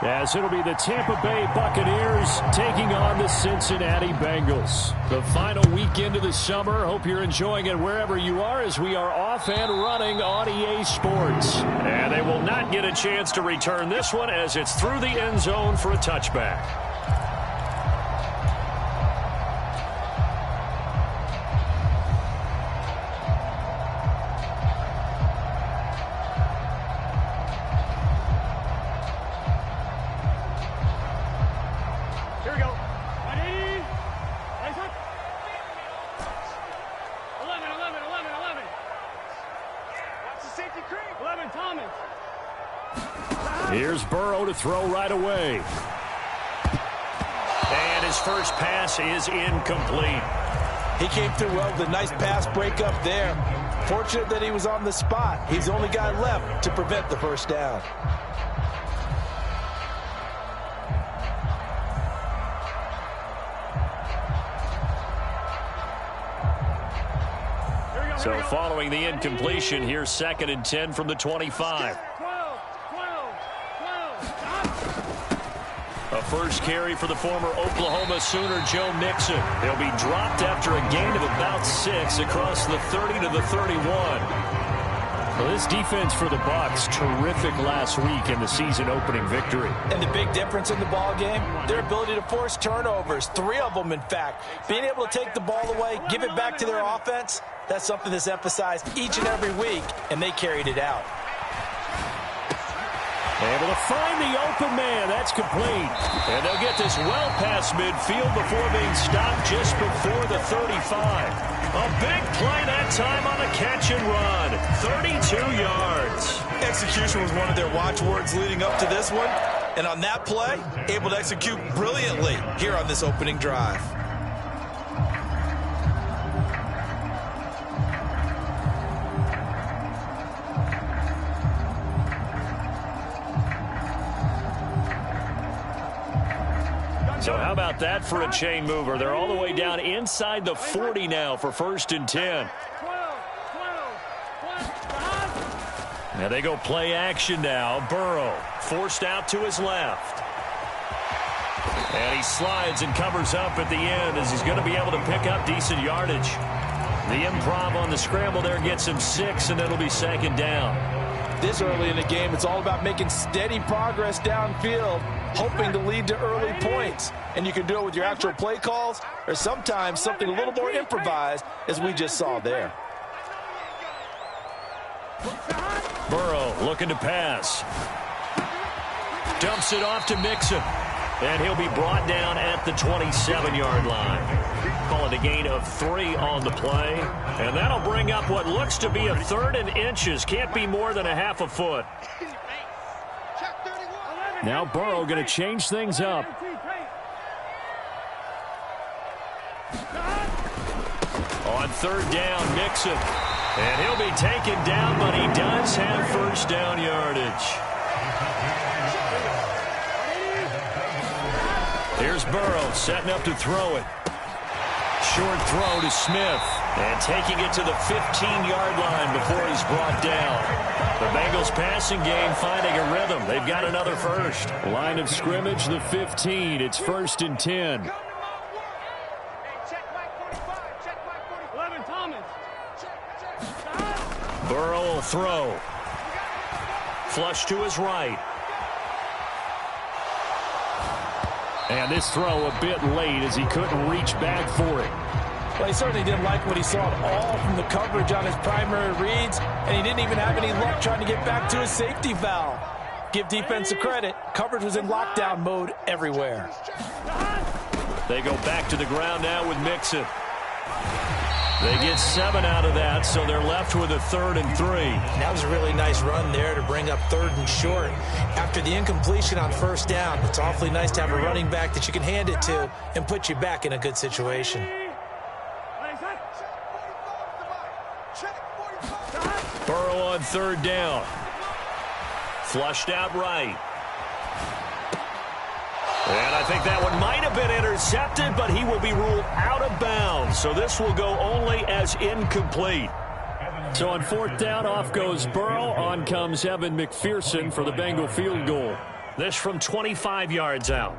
As it'll be the Tampa Bay Buccaneers taking on the Cincinnati Bengals. The final weekend of the summer. Hope you're enjoying it wherever you are as we are off and running on EA Sports. And they will not get a chance to return this one as it's through the end zone for a touchback. Here's Burrow to throw right away. And his first pass is incomplete. He came through well with a nice pass breakup there. Fortunate that he was on the spot. He's the only guy left to prevent the first down. So following the incompletion, here's 2nd and 10 from the 25. A first carry for the former Oklahoma Sooner, Joe Mixon. He'll be dropped after a gain of about 6 across the 30 to the 31. Well, this defense for the Bucs, terrific last week in the season-opening victory. And the big difference in the ball game, their ability to force turnovers, 3 of them, in fact. Being able to take the ball away, give it back to their offense, that's something that's emphasized each and every week, and they carried it out. Able to find the open man. That's complete. And they'll get this well past midfield before being stopped just before the 35. A big play that time on a catch and run. 32 yards. Execution was one of their watchwords leading up to this one. And on that play, able to execute brilliantly here on this opening drive. So how about that for a chain mover? They're all the way down inside the 40 now for 1st and 10. Now they go play action now. Burrow forced out to his left. And he slides and covers up at the end as he's going to be able to pick up decent yardage. The improv on the scramble there gets him 6, and it'll be 2nd down. This early in the game, it's all about making steady progress downfield, hoping to lead to early points. And you can do it with your actual play calls or sometimes something a little more improvised, as we just saw there. Burrow looking to pass. Dumps it off to Mixon. And he'll be brought down at the 27-yard line. Call it a gain of 3 on the play. And that'll bring up what looks to be a 3rd and inches. Can't be more than a half a foot. Now Burrow going to change things up. On 3rd down, Mixon. And he'll be taken down, but he does have first down yardage. Here's Burrow setting up to throw it. Short throw to Smith. And taking it to the 15-yard line before he's brought down. The Bengals passing game finding a rhythm. They've got another first. Line of scrimmage, the 15. It's 1st and 10. Burrow will throw. Flush to his right. And this throw a bit late as he couldn't reach back for it. Well, he certainly didn't like what he saw at all from the coverage on his primary reads, and he didn't even have any luck trying to get back to his safety valve. Give defense a credit. Coverage was in lockdown mode everywhere. They go back to the ground now with Mixon. They get 7 out of that, so they're left with a 3rd and 3. That was a really nice run there to bring up 3rd and short. After the incompletion on 1st down, it's awfully nice to have a running back that you can hand it to and put you back in a good situation. Burrow on 3rd down. Flushed out right. And I think that one might have been intercepted, but he will be ruled out of bounds. So this will go only as incomplete. So on 4th down, off goes Burrow. On comes Evan McPherson for the Bengal field goal. This from 25 yards out.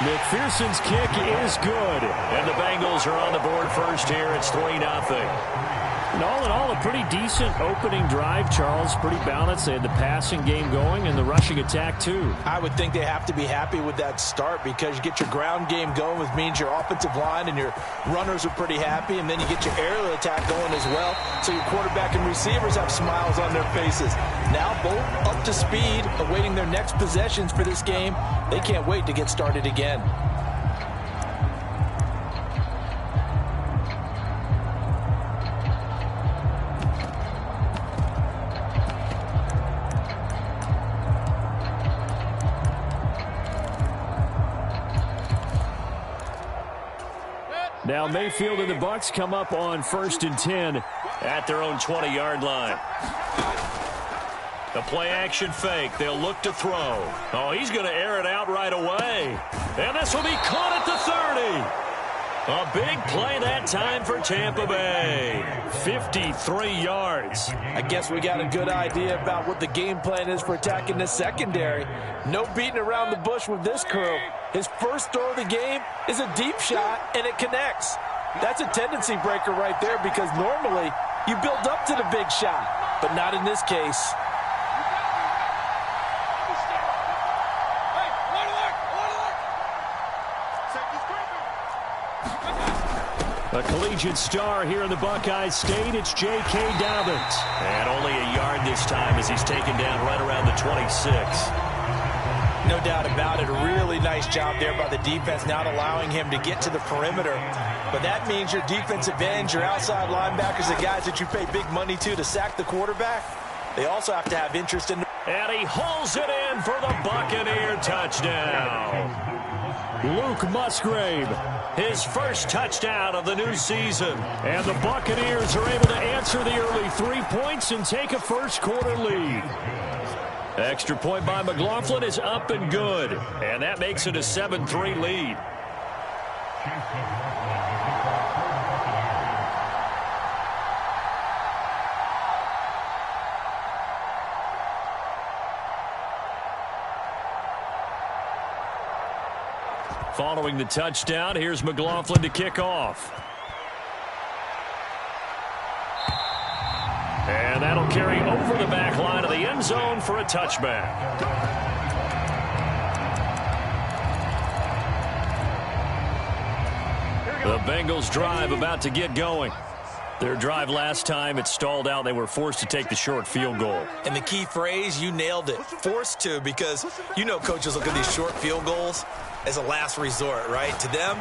McPherson's kick is good. And the Bengals are on the board first here. It's 3-0. And all in all, a pretty decent opening drive, Charles. Pretty balanced. They had the passing game going and the rushing attack, too. I would think they have to be happy with that start because you get your ground game going, which means your offensive line and your runners are pretty happy, and then you get your aerial attack going as well. So your quarterback and receivers have smiles on their faces. Now both up to speed, awaiting their next possessions for this game. They can't wait to get started again. Now Mayfield and the Bucs come up on 1st and 10 at their own 20-yard line. The play-action fake. They'll look to throw. Oh, he's going to air it out right away. And this will be caught at the 30. A big play that time for Tampa Bay. 53 yards. I guess we got a good idea about what the game plan is for attacking the secondary. No beating around the bush with this crew. His first throw of the game is a deep shot, and it connects. That's a tendency breaker right there because normally you build up to the big shot, but not in this case. A collegiate star here in the Buckeye State, it's J.K. Dobbins. And only a yard this time as he's taken down right around the 26. No doubt about it. A really nice job there by the defense, not allowing him to get to the perimeter. But that means your defensive ends, your outside linebackers, the guys that you pay big money to sack the quarterback, they also have to have interest in. And he hauls it in for the Buccaneer touchdown. Luke Musgrave, his first touchdown of the new season. And the Buccaneers are able to answer the early 3 points and take a first-quarter lead. Extra point by McLaughlin is up and good. And that makes it a 7-3 lead. Following the touchdown, here's McLaughlin to kick off. And that'll carry over the back line of the end zone for a touchback. The Bengals drive about to get going. Their drive last time, it stalled out. They were forced to take the short field goal. And the key phrase, you nailed it. Forced to, because you know coaches look at these short field goals as a last resort, right? To them,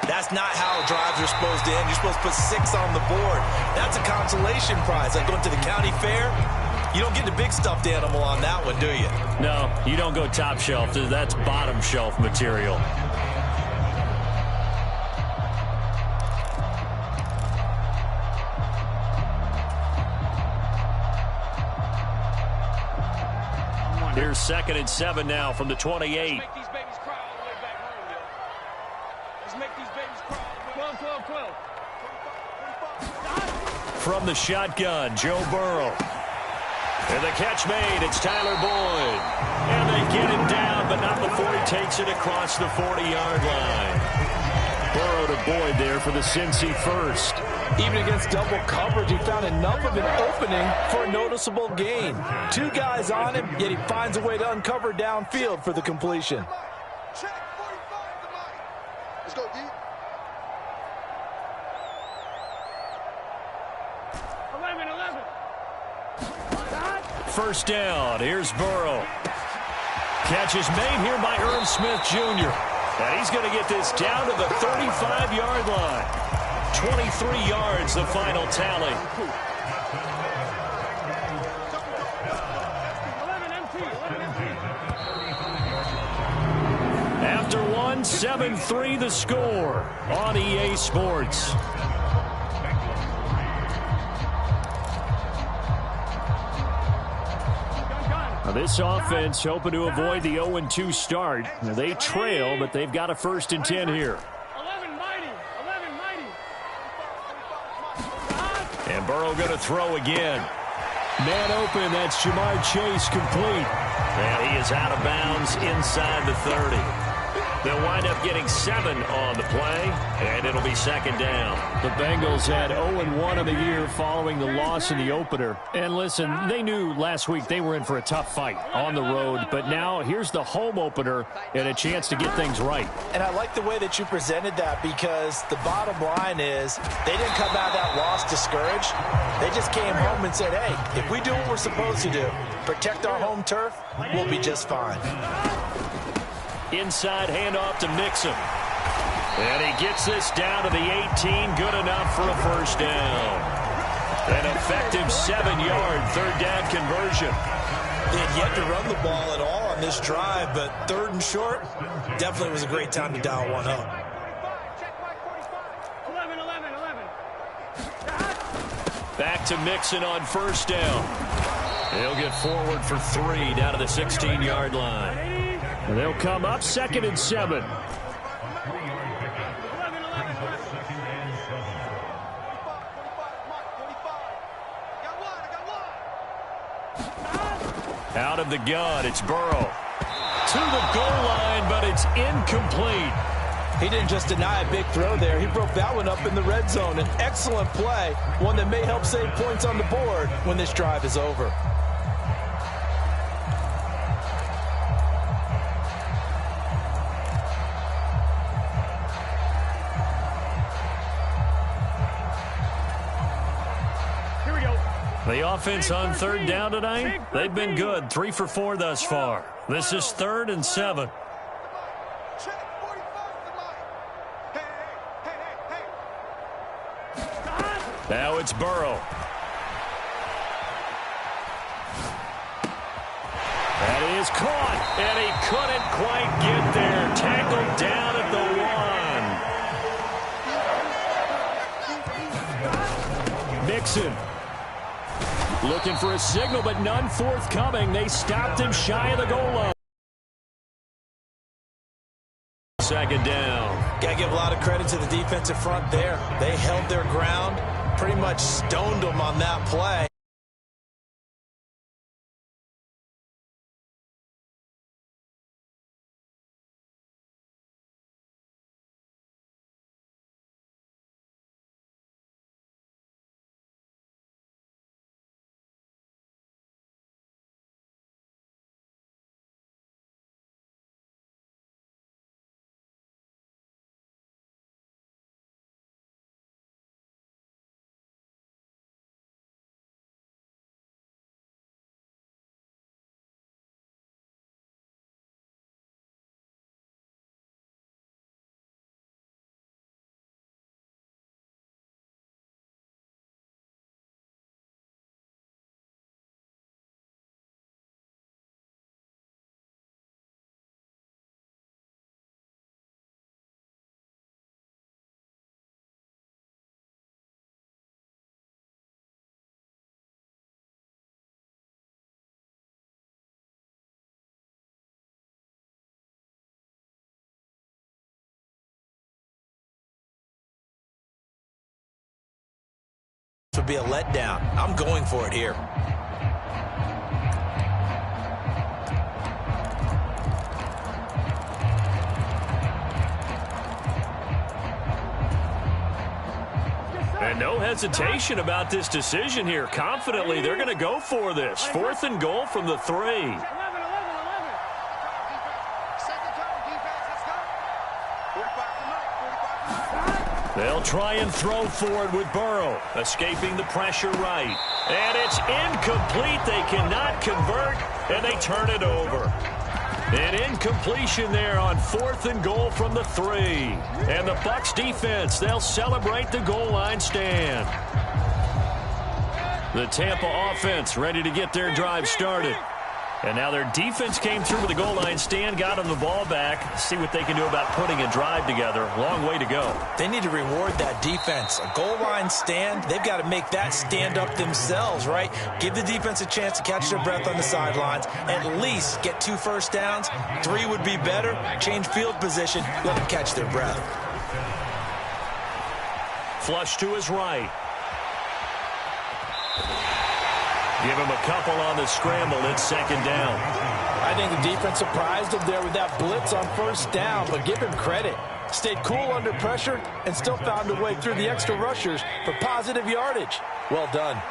that's not how drives are supposed to end. You're supposed to put 6 on the board. That's a consolation prize. Like going to the county fair, you don't get the big stuffed animal on that one, do you? No, you don't go top shelf. That's bottom shelf material. Here's 2nd and 7 now from the 28. From the shotgun, Joe Burrow. And the catch made, it's Tyler Boyd. And they get him down, but not before he takes it across the 40-yard line. Burrow to Boyd there for the Cincy first. Even against double coverage, he found enough of an opening for a noticeable gain. 2 guys on him, yet he finds a way to uncover downfield for the completion. Check 45 tonight. Let's go, D. 11. First down. Here's Burrow. Catch is made here by Irv Smith Jr. And he's going to get this down to the 35-yard line. 23 yards, the final tally. After one, 7-3 the score on EA Sports. Now this offense hoping to avoid the 0-2 start. Now they trail, but they've got a 1st and 10 here. And Burrow Burrow going to throw again. Man open, that's Jamar Chase complete. And he is out of bounds inside the 30. They'll wind up getting 7 on the play, and it'll be second down. The Bengals had 0-1 of the year following the loss in the opener. And listen, they knew last week they were in for a tough fight on the road, but now here's the home opener and a chance to get things right. And I like the way that you presented that, because the bottom line is they didn't come out of that loss discouraged. They just came home and said, hey, if we do what we're supposed to do, protect our home turf, we'll be just fine. Inside handoff to Mixon. And he gets this down to the 18. Good enough for a first down. An effective 7-yard third down conversion. They had yet to run the ball at all on this drive, but third and short definitely was a great time to dial one up. Back to Mixon on first down. He'll get forward for 3 down to the 16-yard line. And they'll come up 2nd and 7. Out of the gun, it's Burrow. To the goal line, but it's incomplete. He didn't just deny a big throw there. He broke that one up in the red zone. An excellent play, one that may help save points on the board when this drive is over. The offense on third down tonight, they've been good. 3 for 4 thus far. This is 3rd and 7. Now it's Burrow. That is caught, and he couldn't quite get there. Tackled down at the 1. Mixon. Looking for a signal, but none forthcoming. They stopped him shy of the goal line. Second down. Got to give a lot of credit to the defensive front there. They held their ground, pretty much stoned them on that play. Would be a letdown. I'm going for it here. And no hesitation about this decision here. Confidently, they're going to go for this. 4th and goal from the 3. They'll try and throw forward with Burrow, escaping the pressure right. And it's incomplete. They cannot convert, and they turn it over. An incompletion there on 4th and goal from the 3. And the Bucs defense, they'll celebrate the goal line stand. The Tampa offense ready to get their drive started. And now their defense came through with the goal line stand, got them the ball back. See what they can do about putting a drive together. Long way to go. They need to reward that defense. A goal line stand, they've got to make that stand up themselves, right? Give the defense a chance to catch their breath on the sidelines. At least get 2 first downs. 3 would be better. Change field position. Let them catch their breath. Flush to his right. Give him a couple on the scramble. It's second down. I think the defense surprised him there with that blitz on first down, but give him credit. Stayed cool under pressure and still found a way through the extra rushers for positive yardage. Well done.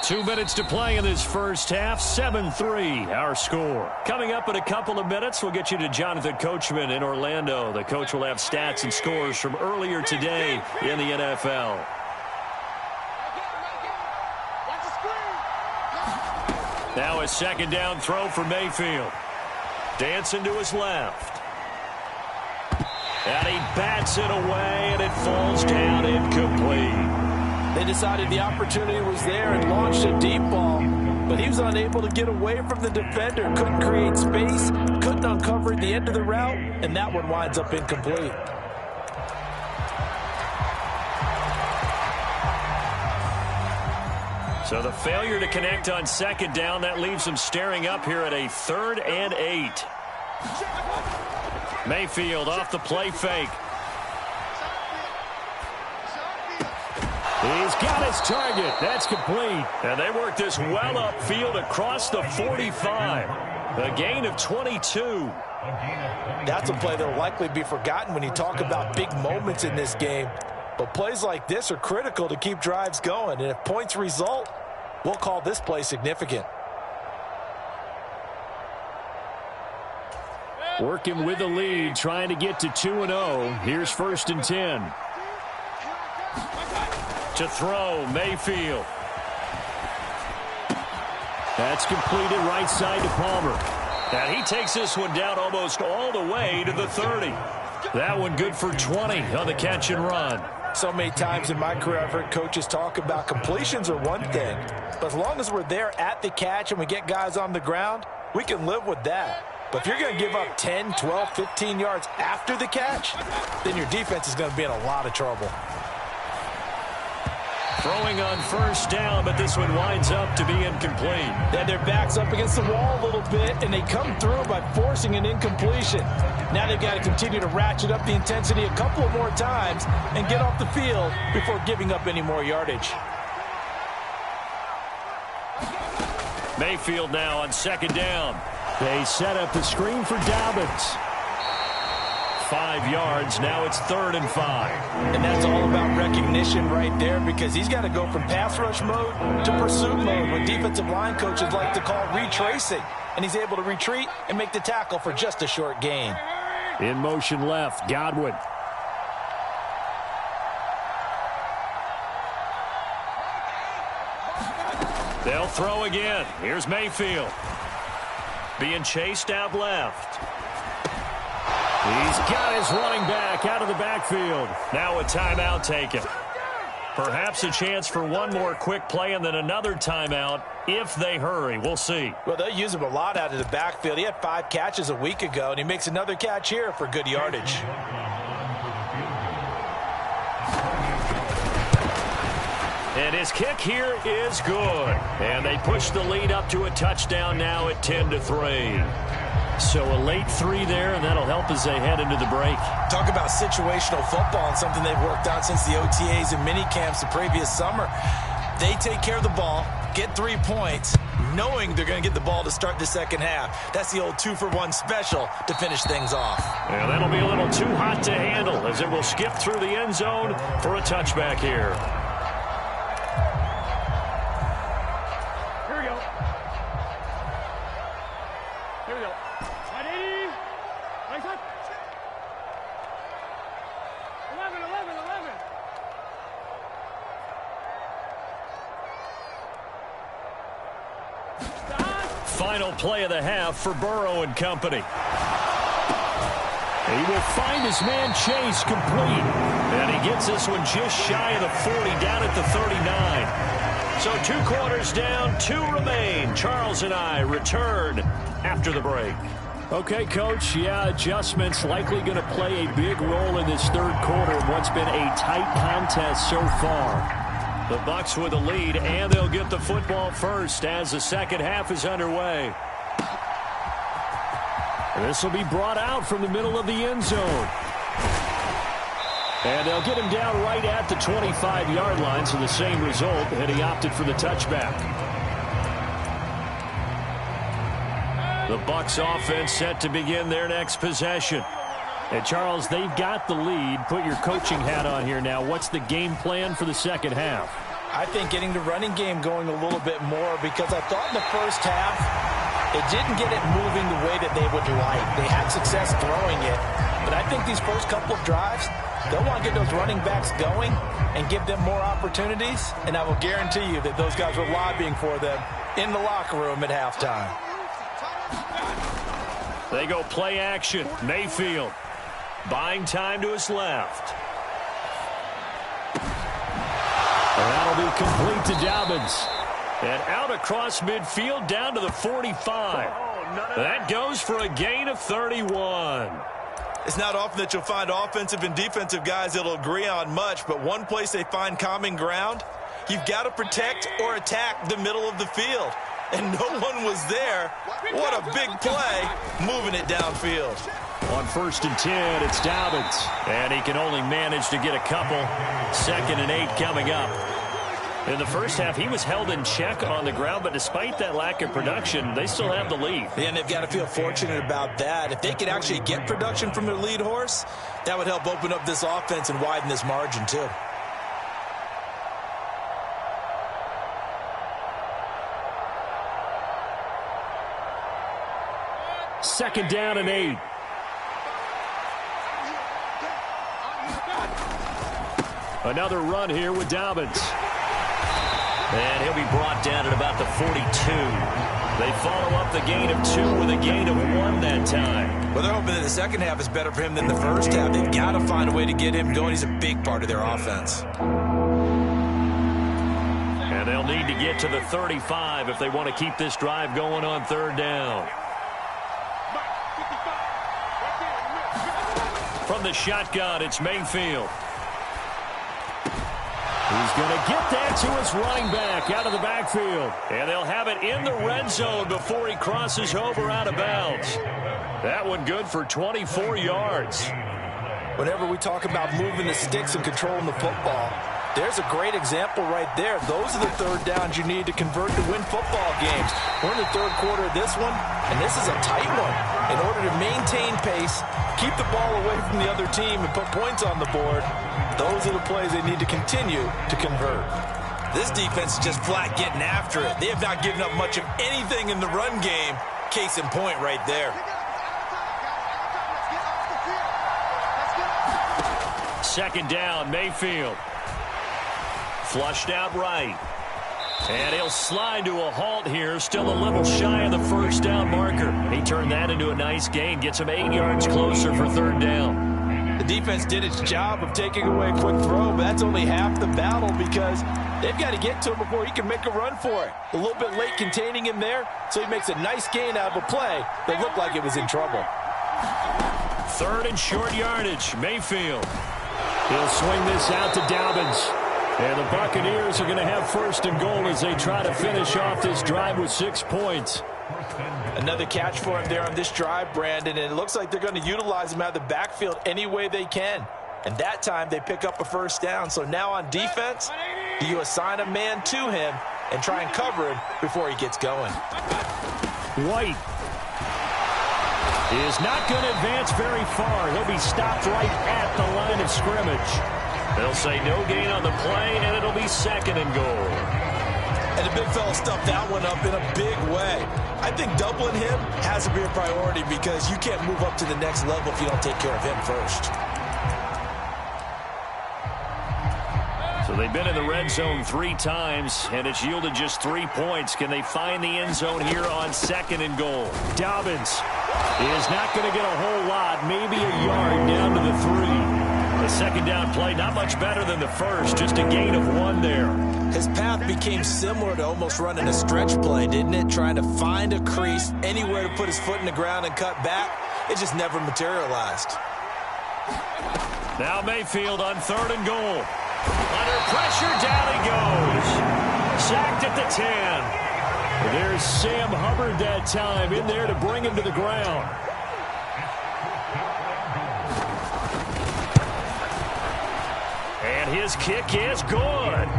2 minutes to play in this first half. 7-3 our score. Coming up in a couple of minutes, we'll get you to Jonathan Coachman in Orlando. The coach will have stats and scores from earlier today in the NFL. Now a second down throw for Mayfield. Dancing to his left. And he bats it away, and it falls down incomplete. They decided the opportunity was there and launched a deep ball, but he was unable to get away from the defender. Couldn't create space, couldn't uncover the end of the route, and that one winds up incomplete. So the failure to connect on second down, that leaves them staring up here at a 3rd and 8. Mayfield off the play fake. He's got his target. That's complete. And they work this well upfield across the 45. A gain of 22. That's a play that will likely be forgotten when you talk about big moments in this game. But plays like this are critical to keep drives going. And if points result, we'll call this play significant. Working with the lead, trying to get to 2-0. Here's 1st and 10. To throw, Mayfield. That's completed right side to Palmer. And he takes this one down almost all the way to the 30. That one good for 20 on the catch and run. So many times in my career I've heard coaches talk about completions are one thing. But as long as we're there at the catch and we get guys on the ground, we can live with that. But if you're going to give up 10, 12, 15 yards after the catch, then your defense is going to be in a lot of trouble. Throwing on first down, but this one winds up to be incomplete. They had their backs up against the wall a little bit, and they come through by forcing an incompletion. Now they've got to continue to ratchet up the intensity a couple of more times and get off the field before giving up any more yardage. Mayfield now on second down. They set up the screen for Dobbins. 5 yards. Now it's 3rd and 5. And that's all about recognition right there, because he's got to go from pass rush mode to pursuit mode, what defensive line coaches like to call retracing. And he's able to retreat and make the tackle for just a short gain. In motion left, Godwin. They'll throw again. Here's Mayfield. Being chased out left. He's got his running back out of the backfield. Now a timeout taken. Perhaps a chance for one more quick play and then another timeout if they hurry. We'll see. Well, they'll use him a lot out of the backfield. He had 5 catches a week ago, and he makes another catch here for good yardage. And his kick here is good. And they push the lead up to a touchdown now at 10-3. So a late 3 there, and that'll help as they head into the break. Talk about situational football and something they've worked on since the OTAs and mini camps the previous summer. They take care of the ball, get 3 points, knowing they're going to get the ball to start the second half. That's the old 2-for-1 special to finish things off. Yeah, that'll be a little too hot to handle as it will skip through the end zone for a touchback here. Final play of the half for Burrow and company. He will find his man Chase complete. And he gets this one just shy of the 40, down at the 39. So 2 quarters down, 2 remain. Charles and I return after the break. Okay, Coach, yeah, adjustments likely going to play a big role in this third quarter in what's been a tight contest so far. The Bucs with the lead, and they'll get the football first as the second half is underway. This will be brought out from the middle of the end zone. And they'll get him down right at the 25-yard line, so the same result, and he opted for the touchback. The Bucs offense set to begin their next possession. And, Charles, they've got the lead. Put your coaching hat on here now. What's the game plan for the second half? I think getting the running game going a little bit more, because I thought in the first half it didn't get it moving the way that they would like. They had success throwing it, but I think these first couple of drives, they'll want to get those running backs going and give them more opportunities, and I will guarantee you that those guys were lobbying for them in the locker room at halftime. They go play action. Mayfield buying time to his left. And that'll be complete to Dobbins. And out across midfield down to the 45. That goes for a gain of 31. It's not often that you'll find offensive and defensive guys that'll agree on much, but one place they find common ground, you've got to protect or attack the middle of the field. And no one was there. What a big play, moving it downfield. On 1st and 10, it's Dobbins. And he can only manage to get a couple. 2nd and 8 coming up. In the first half, he was held in check on the ground, but despite that lack of production, they still have the lead. Yeah, and they've got to feel fortunate about that. If they could actually get production from their lead horse, that would help open up this offense and widen this margin too. Second down and 8. Another run here with Dobbins. And he'll be brought down at about the 42. They follow up the gain of 2 with a gain of 1 that time. Well, they're hoping that the second half is better for him than the first half. They've got to find a way to get him going. He's a big part of their offense. And they'll need to get to the 35 if they want to keep this drive going on 3rd down. From the shotgun, it's Mayfield. He's going to get that to his running back out of the backfield. And they'll have it in the red zone before he crosses over out of bounds. That one good for 24 yards. Whenever we talk about moving the sticks and controlling the football, there's a great example right there. Those are the 3rd downs you need to convert to win football games. We're in the 3rd quarter of this one, and this is a tight one. In order to maintain pace, keep the ball away from the other team, and put points on the board, those are the plays they need to continue to convert. This defense is just flat getting after it. They have not given up much of anything in the run game. Case in point right there. Second down, Mayfield. Flushed out right. And he'll slide to a halt here, still a little shy of the 1st down marker. He turned that into a nice gain, gets him 8 yards closer for 3rd down. The defense did its job of taking away a quick throw, but that's only half the battle because they've got to get to him before he can make a run for it. A little bit late containing him there, so he makes a nice gain out of a play that looked like it was in trouble. 3rd and short yardage, Mayfield. He'll swing this out to Dobbins. And the Buccaneers are going to have 1st and goal as they try to finish off this drive with 6 points. Another catch for him there on this drive, Brandon, and it looks like they're going to utilize him out of the backfield any way they can. And that time they pick up a 1st down. So now on defense, do you assign a man to him and try and cover him before he gets going? White is not going to advance very far. He'll be stopped right at the line of scrimmage. They'll say no gain on the play, and it'll be 2nd and goal. And the big fella stuffed that one up in a big way. I think doubling him has to be a priority because you can't move up to the next level if you don't take care of him first. So they've been in the red zone 3 times, and it's yielded just 3 points. Can they find the end zone here on 2nd and goal? Dobbins is not going to get a whole lot, maybe a yard down to the 3. The 2nd down play, not much better than the first, just a gain of 1 there. His path became similar to almost running a stretch play, didn't it? Trying to find a crease, anywhere to put his foot in the ground and cut back. It just never materialized. Now Mayfield on 3rd and goal. Under pressure, down he goes. Sacked at the 10. There's Sam Hubbard that time in there to bring him to the ground. And his kick is good.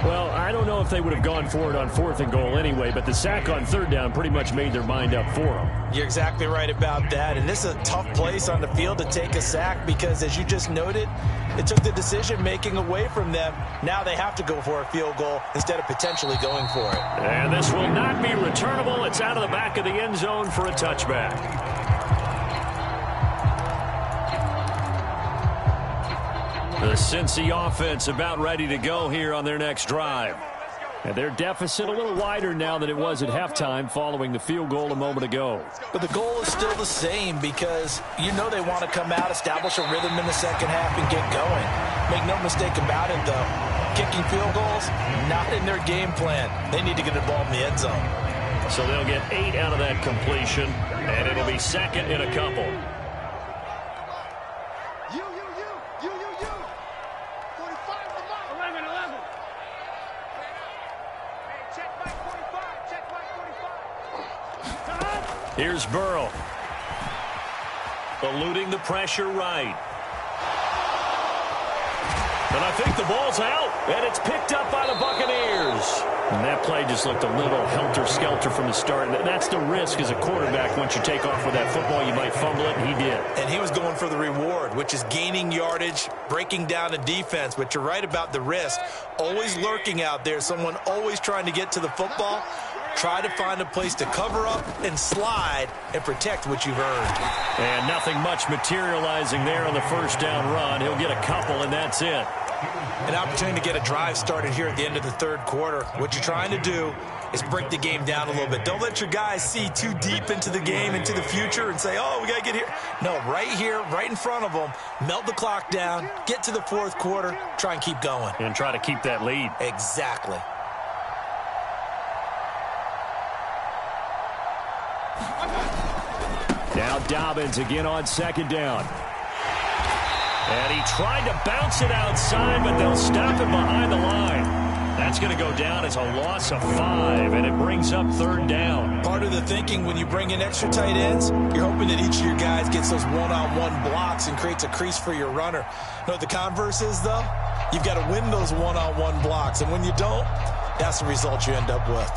Well, I don't know if they would have gone for it on 4th and goal anyway, but the sack on 3rd down pretty much made their mind up for them. You're exactly right about that, and this is a tough place on the field to take a sack because, as you just noted, it took the decision-making away from them. Now they have to go for a field goal instead of potentially going for it. And this will not be returnable. It's out of the back of the end zone for a touchback. The Cincy offense about ready to go here on their next drive. And their deficit a little wider now than it was at halftime following the field goal a moment ago. But the goal is still the same because you know they want to come out, establish a rhythm in the second half, and get going. Make no mistake about it, though. Kicking field goals, not in their game plan. They need to get the ball in the end zone. So they'll get 8 out of that completion, and it'll be 2nd and a couple. Here's Burrow. Eluding the pressure right. And I think the ball's out. And it's picked up by the Buccaneers. And that play just looked a little helter-skelter from the start. And that's the risk as a quarterback. Once you take off with that football, you might fumble it, and he did. And he was going for the reward, which is gaining yardage, breaking down the defense. But you're right about the risk. Always lurking out there. Someone always trying to get to the football. Try to find a place to cover up and slide and protect what you've earned. And nothing much materializing there on the first down run. He'll get a couple, and that's it. An opportunity to get a drive started here at the end of the 3rd quarter. What you're trying to do is break the game down a little bit. Don't let your guys see too deep into the game, into the future, and say, oh, we got to get here. No, right here, right in front of them, melt the clock down, get to the 4th quarter, try and keep going. And try to keep that lead. Exactly. Now Dobbins again on 2nd down. And he tried to bounce it outside, but they'll stop him behind the line. That's going to go down as a loss of 5, and it brings up 3rd down. Part of the thinking when you bring in extra tight ends, you're hoping that each of your guys gets those one-on-one blocks and creates a crease for your runner. You know what the converse is, though? You've got to win those one-on-one blocks, and when you don't, that's the result you end up with.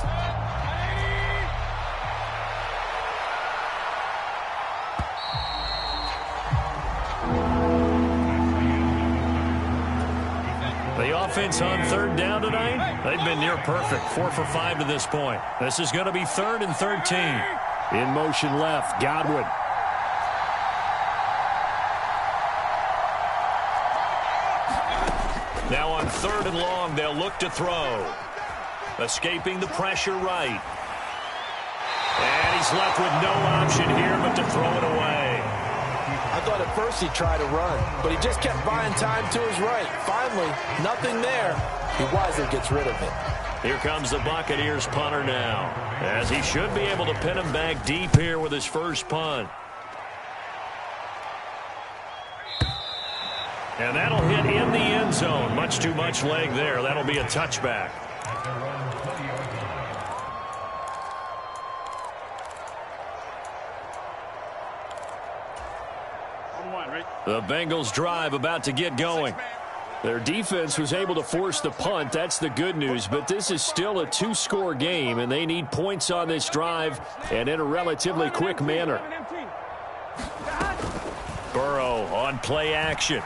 Offense on 3rd down tonight. They've been near perfect. 4 for 5 to this point. This is going to be 3rd and 13. In motion left, Godwin. Now on 3rd and long, they'll look to throw. Escaping the pressure right. And he's left with no option here but to throw it away. I thought at first he'd try to run, but he just kept buying time to his right. Finally, nothing there. He wisely gets rid of it. Here comes the Buccaneers punter now, as he should be able to pin him back deep here with his first punt. And that'll hit in the end zone. Much too much leg there. That'll be a touchback. The Bengals drive about to get going. Their defense was able to force the punt. That's the good news. But this is still a 2-score game, and they need points on this drive and in a relatively quick manner. Burrow on play action.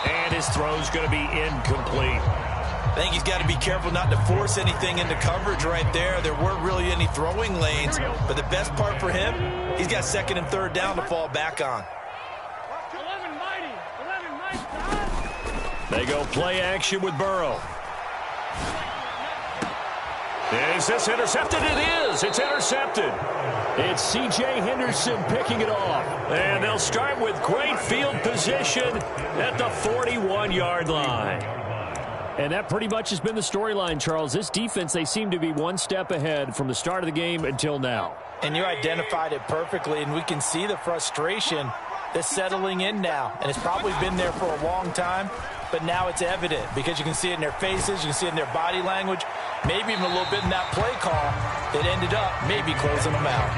And his throw's going to be incomplete. I think he's got to be careful not to force anything into coverage right there. There weren't really any throwing lanes, but the best part for him, he's got 2nd and 3rd down to fall back on. They go play action with Burrow. Is this intercepted? It is. It's intercepted. It's C.J. Henderson picking it off. And they'll start with great field position at the 41-yard line. And that pretty much has been the storyline, Charles. This defense, they seem to be one step ahead from the start of the game until now. And you identified it perfectly, and we can see the frustration that's settling in now. And it's probably been there for a long time, but now it's evident because you can see it in their faces, you can see it in their body language, maybe even a little bit in that play call that ended up maybe closing them out.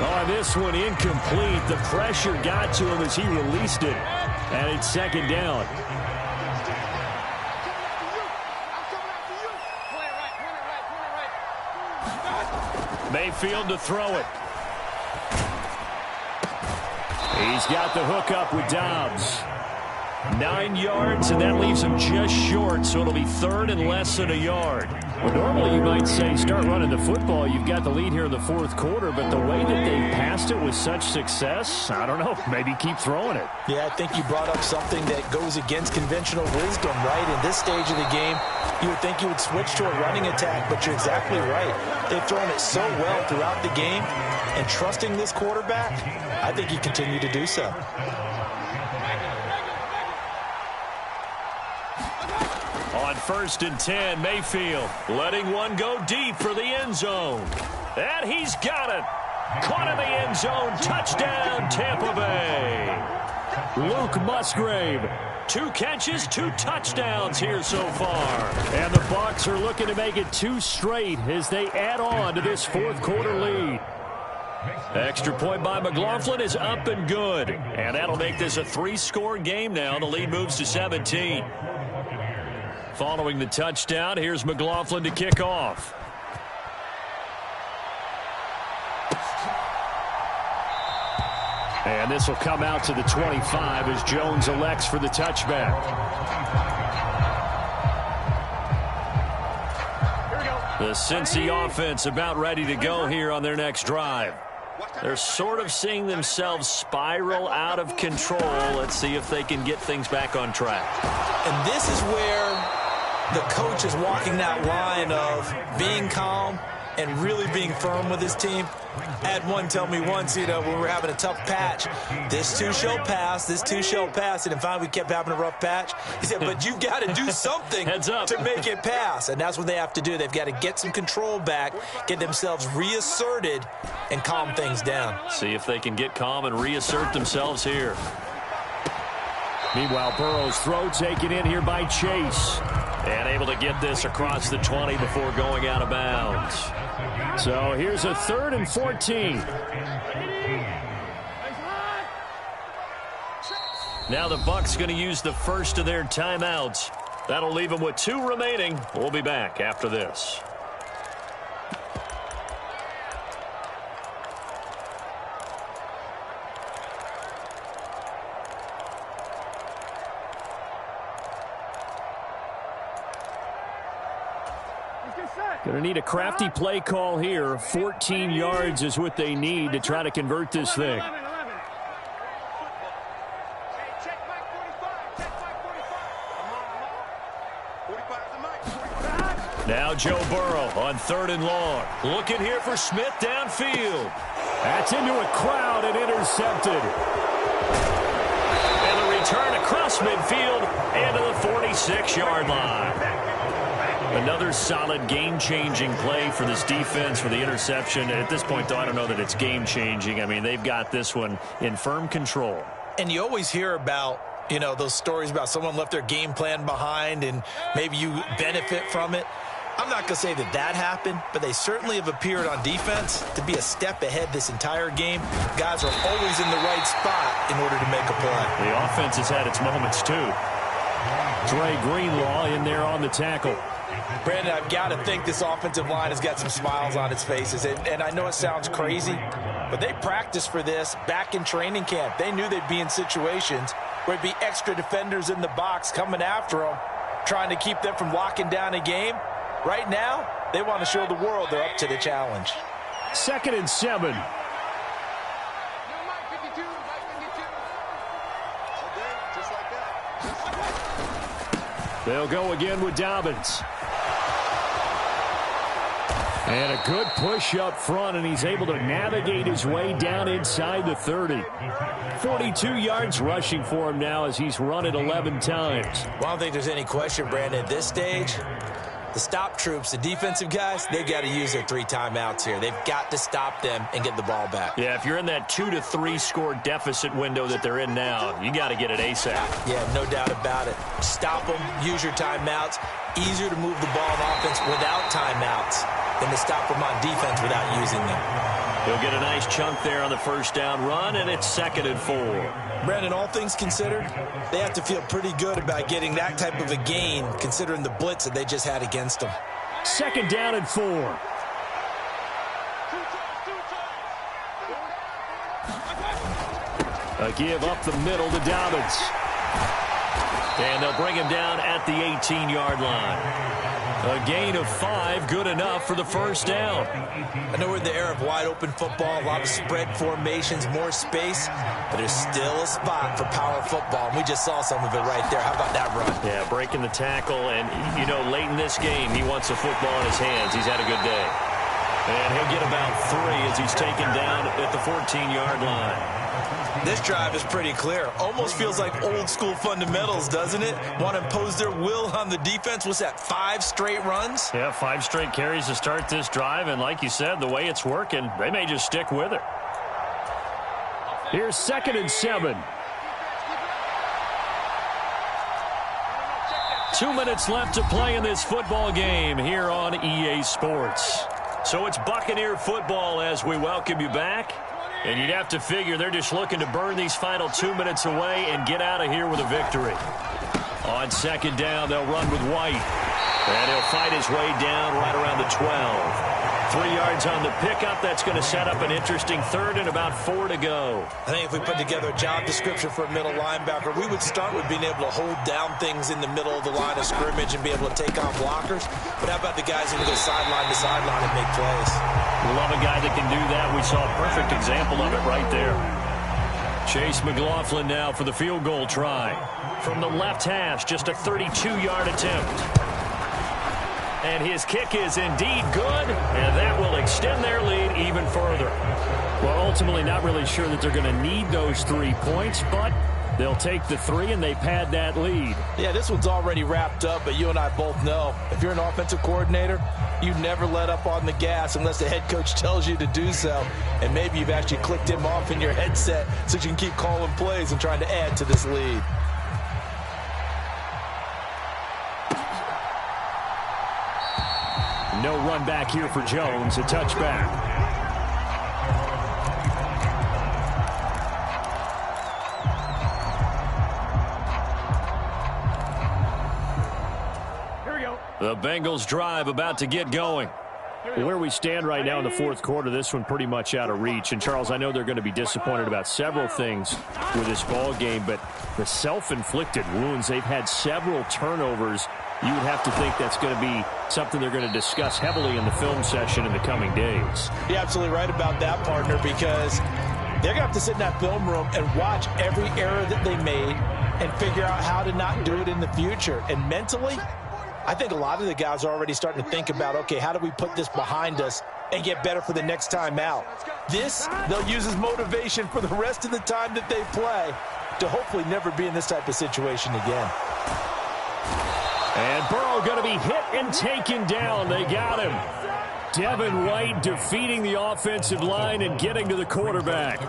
Oh, this one incomplete. The pressure got to him as he released it. And it's second down. Mayfield to throw it. He's got the hook up with Dobbs. 9 yards, and that leaves him just short, so it'll be third and less than a yard. Well, normally you might say start running the football. You've got the lead here in the fourth quarter, but the way that they passed it with such success, I don't know, maybe keep throwing it. Yeah, I think you brought up something that goes against conventional wisdom, right? In this stage of the game, you would think you would switch to a running attack, but you're exactly right. They've thrown it so well throughout the game, and trusting this quarterback, I think you continue to do so. On 1st and 10, Mayfield letting one go deep for the end zone. And he's got it. Caught in the end zone. Touchdown, Tampa Bay. Luke Musgrave. 2 catches, 2 touchdowns here so far. And the Bucs are looking to make it 2 straight as they add on to this fourth quarter lead. Extra point by McLaughlin is up and good. And that'll make this a 3-score game now. The lead moves to 17. Following the touchdown, here's McLaughlin to kick off. And this will come out to the 25 as Jones elects for the touchback. The Cincy offense about ready to go here on their next drive. They're sort of seeing themselves spiral out of control. Let's see if they can get things back on track. And this is where the coach is walking that line of being calm and really being firm with his team. I had one tell me once, when we were having a tough patch, this too shall pass, this too shall pass. And finally we kept having a rough patch. He said, but you got to do something to make it pass. And that's what they have to do. They've got to get some control back, get themselves reasserted, and calm things down. See if they can get calm and reassert themselves here. Meanwhile, Burrow's throw taken in here by Chase. And able to get this across the 20 before going out of bounds. So here's a 3rd and 14. Now the Bucs going to use the first of their timeouts. That'll leave them with 2 remaining. We'll be back after this. Going to need a crafty play call here. 14 yards is what they need to try to convert this thing. Now Joe Burrow on 3rd and long. Looking here for Smith downfield. That's into a crowd and intercepted. And the return across midfield and to the 46-yard line. Another solid game-changing play for this defense for the interception. At this point, though, I don't know that it's game-changing. I mean, they've got this one in firm control. And you always hear about, those stories about someone left their game plan behind and maybe you benefit from it. I'm not going to say that happened, but they certainly have appeared on defense to be a step ahead this entire game. Guys are always in the right spot in order to make a play. The offense has had its moments, too. Dre Greenlaw in there on the tackle. Brandon, I've got to think this offensive line has got some smiles on its faces. And I know it sounds crazy, but they practiced for this back in training camp. They knew they'd be in situations where it'd be extra defenders in the box coming after them, trying to keep them from locking down a game. Right now, they want to show the world they're up to the challenge. 2nd and 7. They'll go again with Dobbins. And a good push up front, and he's able to navigate his way down inside the 30. 42 yards rushing for him now as he's run it 11 times. Well, I don't think there's any question, Brandon, at this stage. The stop troops, the defensive guys, they've got to use their 3 timeouts here. They've got to stop them and get the ball back. Yeah, if you're in that 2 to 3 score deficit window that they're in now, you got to get it ASAP. Yeah, no doubt about it. Stop them, use your timeouts. Easier to move the ball on offense without timeouts than to stop them on defense without using them. He'll get a nice chunk there on the first down run, and it's 2nd and 4. Brandon, all things considered, they have to feel pretty good about getting that type of a gain, considering the blitz that they just had against them. 2nd down and 4. A give up the middle to Dobbins. And they'll bring him down at the 18-yard line. A gain of 5, good enough for the first down. I know we're in the era of wide-open football, a lot of spread formations, more space, but there's still a spot for power football, and we just saw some of it right there. How about that run? Yeah, breaking the tackle, and, you know, late in this game, he wants the football in his hands. He's had a good day. And he'll get about 3 as he's taken down at the 14-yard line. This drive is pretty clear. Almost feels like old-school fundamentals, doesn't it? Want to impose their will on the defense. What's that, 5 straight runs? Yeah, 5 straight carries to start this drive, and like you said, the way it's working, they may just stick with it. Here's 2nd and 7. 2 minutes left to play in this football game here on EA Sports. So it's Buccaneer football as we welcome you back. And you'd have to figure they're just looking to burn these final 2 minutes away and get out of here with a victory. On 2nd down, they'll run with White. And he'll fight his way down right around the 12. 3 yards on the pickup. That's going to set up an interesting 3rd and about 4 to go. I think if we put together a job description for a middle linebacker, we would start with being able to hold down things in the middle of the line of scrimmage and be able to take on blockers. But how about the guys who can go sideline to sideline and make plays? We love a guy that can do that. We saw a perfect example of it right there. Chase McLaughlin now for the field goal try. From the left hash, just a 32-yard attempt. And his kick is indeed good, and that will extend their lead even further. Well, ultimately not really sure that they're going to need those 3 points, but they'll take the 3 and they pad that lead. Yeah, this one's already wrapped up, but you and I both know if you're an offensive coordinator, you never let up on the gas unless the head coach tells you to do so. And maybe you've actually clicked him off in your headset so you can keep calling plays and trying to add to this lead. No run back here for Jones, a touchback. Here we go. The Bengals drive about to get going. Where we stand right now in the 4th quarter, this one pretty much out of reach. And, Charles, I know they're going to be disappointed about several things with this ball game, but the self-inflicted wounds, they've had several turnovers. You would have to think that's going to be something they're going to discuss heavily in the film session in the coming days. You're absolutely right about that, partner, because they're going to have to sit in that film room and watch every error that they made and figure out how to not do it in the future. And mentally, I think a lot of the guys are already starting to think about, okay, how do we put this behind us and get better for the next time out? This, they'll use as motivation for the rest of the time that they play to hopefully never be in this type of situation again. And Burrow going to be hit and taken down. They got him. Devin White defeating the offensive line and getting to the quarterback.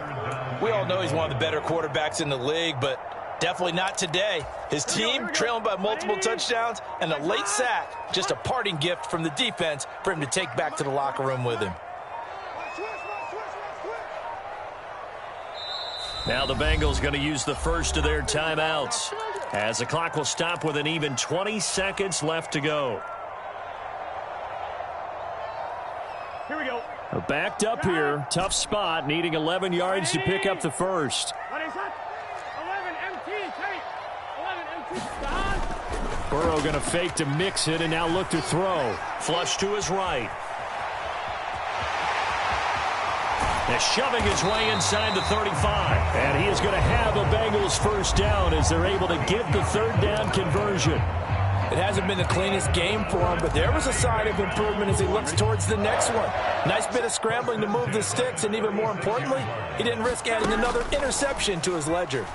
We all know he's one of the better quarterbacks in the league, but definitely not today. His team trailing by multiple touchdowns and a late sack. Just a parting gift from the defense for him to take back to the locker room with him. Now the Bengals going to use the first of their timeouts, as the clock will stop with an even 20 seconds left to go. Here we go. Backed up here. Tough spot. Needing 11 yards to pick up the first. Burrow going to fake to mix it and now look to throw. Flush to his right. Now shoving his way inside the 35. And he is going to have a Bengals first down as they're able to get the 3rd down conversion. It hasn't been the cleanest game for him, but there was a sign of improvement as he looks towards the next one. Nice bit of scrambling to move the sticks, and even more importantly, he didn't risk adding another interception to his ledger.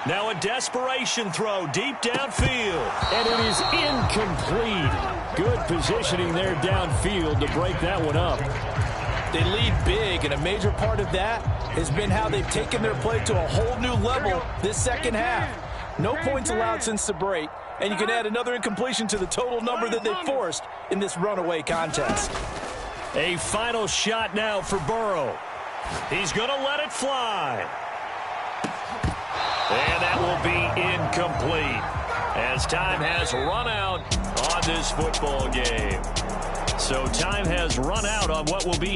Now a desperation throw deep downfield. And it is incomplete. Good positioning there downfield to break that one up. They lead big, and a major part of that has been how they've taken their play to a whole new level this second half. No points allowed since the break, and you can add another incompletion to the total number that they forced in this runaway contest. A final shot now for Burrow. He's going to let it fly. And that will be incomplete as time has run out on this football game. So time has run out on what will be